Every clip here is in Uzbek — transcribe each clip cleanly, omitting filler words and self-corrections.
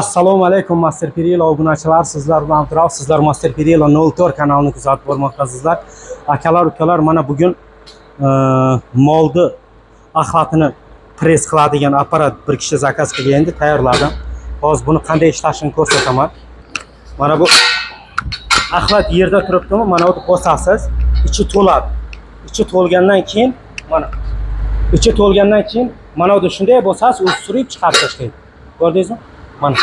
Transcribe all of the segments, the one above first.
Assalomu alaykum Master Pirilo obunachilar, sizlar bilan turib, sizlar Master Pirilo 04 kanalini kuzatib bormoqdasizlar. Akalar, ukalar, mana bugun molni axlatini press qiladigan apparat bir kishi zakaz qilgan edi, tayyorladim. Hozir buni qanday ishlashini ko'rsataman. Mana bu axlat yerda turibdimi? Mana buni bosasiz, ichi to'ladi. Ichi to'lgandan keyin mana buni shunday bosasiz, o'zi surib chiqarib tashlaydi. Ko'rdingizmi? Mana.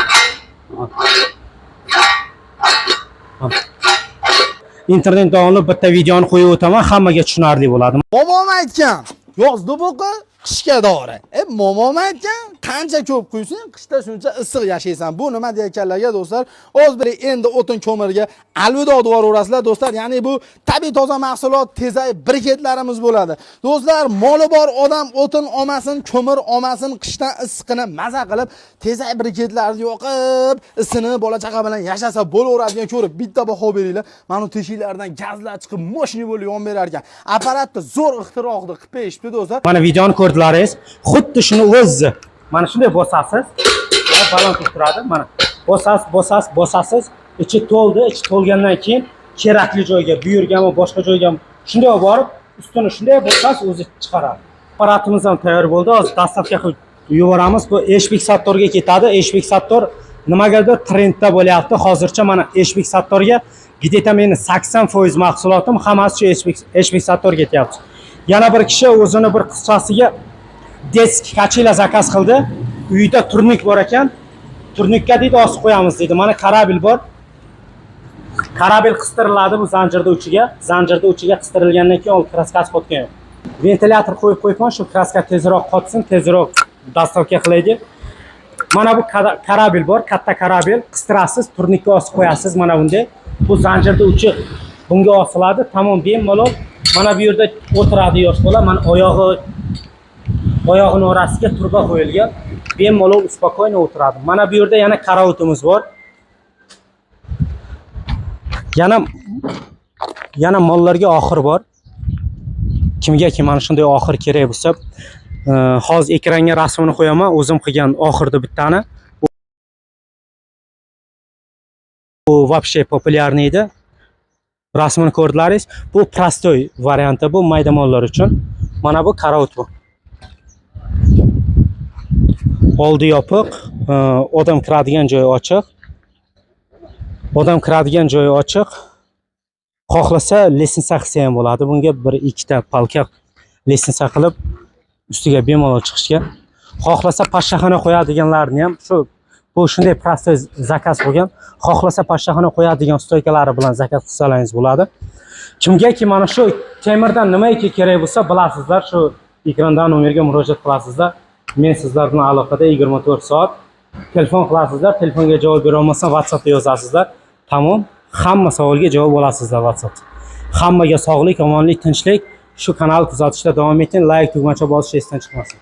İnternetda olib bitta videoni qo'yib o'taman, hammaga tushunarli bo'ladi. Momom aytgan, yozda bo'qi, qishga dori. Momom aytgan, qancha ko'p quysin, qishda shuncha issiq yashaysan. Bu nima deyotganlarga do'stlar, o'z bir endi o'tin ko'mirga alvido deyaverasizlar do'stlar. Ya'ni bu tabiiy toza mahsulot, tezayib briketlarimiz bo'ladi. Do'stlar, moli bor odam o'tin olmasin, ko'mir olmasin, qishdan issiqini maza qilib, tezayib briketlarni yoqib, isini bola chaqa bilan yashasa bo'laveradigan ko'rib bitta baho beringlar. Mana bu teshiklardan gazlar chiqib, mashina bo'lib yon berar ekan. Apparatni zo'r ixtiroqni qilib berishdi do'stlar. Mana videoni ko'rdilaringiz, xuddi shuni o'zi. Mana shunday bosasiz, balon turadi. Mana bosasiz, ichi to'ldi, ichi to'lgandan keyin kerakli joyga, bu yergami, boshqa joyga shunday borib, ustini shunday bosasiz, o'zi chiqaradi. Apparatimiz ham tayyor bo'ldi. Hozir dastavka qilib yuboramiz. Bu H-Fixatorga ketadi. H-Fixator nimagadir trendda bo'lyapti. Hozircha mana H-Fixatorga где-то meni 80% mahsulotim hammasi H-Fixatorga ketyapti. Yana bir kishi o'zini bir qizchasiga disk kachila zakaz qildi. Uyda turnik bor ekan. Turnikka deydi osib qo'yamiz dedi. Mana karabil bor. Karabil qistiriladi bu zanjirda uchiga. Zanjirda uchiga qistirilgandan keyin ol kraskasi qotgan. Ventilyator qo'yib qo'yman, shu kraska tezroq qotsin, tezroq dastavka qilaydi. Mana bu karabil bor, katta karabil. Qistirasiz, turnikka osib qo'yasiz mana bunday. Bu zanjirda uchi bunga osiladi. Tamom, bemalol. Mana bu yerda o'tiradi yosh bola. Mana oyog'ini orasiga turba qo'yilgan. Bemalol spokojno o'tiradi. Mana bu yerda yana karavotimiz bor. Yana mollarga oxir bor. Kimga mana shunday oxir kerak bo'lsa, hozir ekranga rasmini qo'yaman, o'zim qilgan oxirni bittani. Bu вообще populyarniy edi. Rasmini ko'rdilaringiz. Bu prostoy varianti, bu mayda mollar uchun. Mana bu karavot bu. Oldi yopiq, odam kiradigan joyi ochiq. Odam kiradigan joyi ochiq. Xohlasa lesnitsa qilsa ham bo'ladi. Bunga bir ikkita palka lesnitsa qilib ustiga bemalol chiqishga. Xohlasa pashshaxona qo'yadiganlarni ham bu shunday prostoy zakaz bo'lgan. Xohlasa pashshaxona qo'yadigan stoykalari bilan zakaz qilsalaringiz bo'ladi. Kimgaki mana shu temirdan nimaiki kerak bo'lsa, bilasizlar, shu ekrandan nomerga murojaat qilasizlar. Men sizlar bilan aloqada 24 soat. Telefon qilasizlar, telefonga javob bera olmasam WhatsAppda yozasizlar. Tamom, hamma savolga javob olasizlar WhatsAppda. Hammaga sog'lik, omonlik, tinchlik. Shu kanalni kuzatishda davom eting. Like tugmacha bosishni esdan chiqmasin.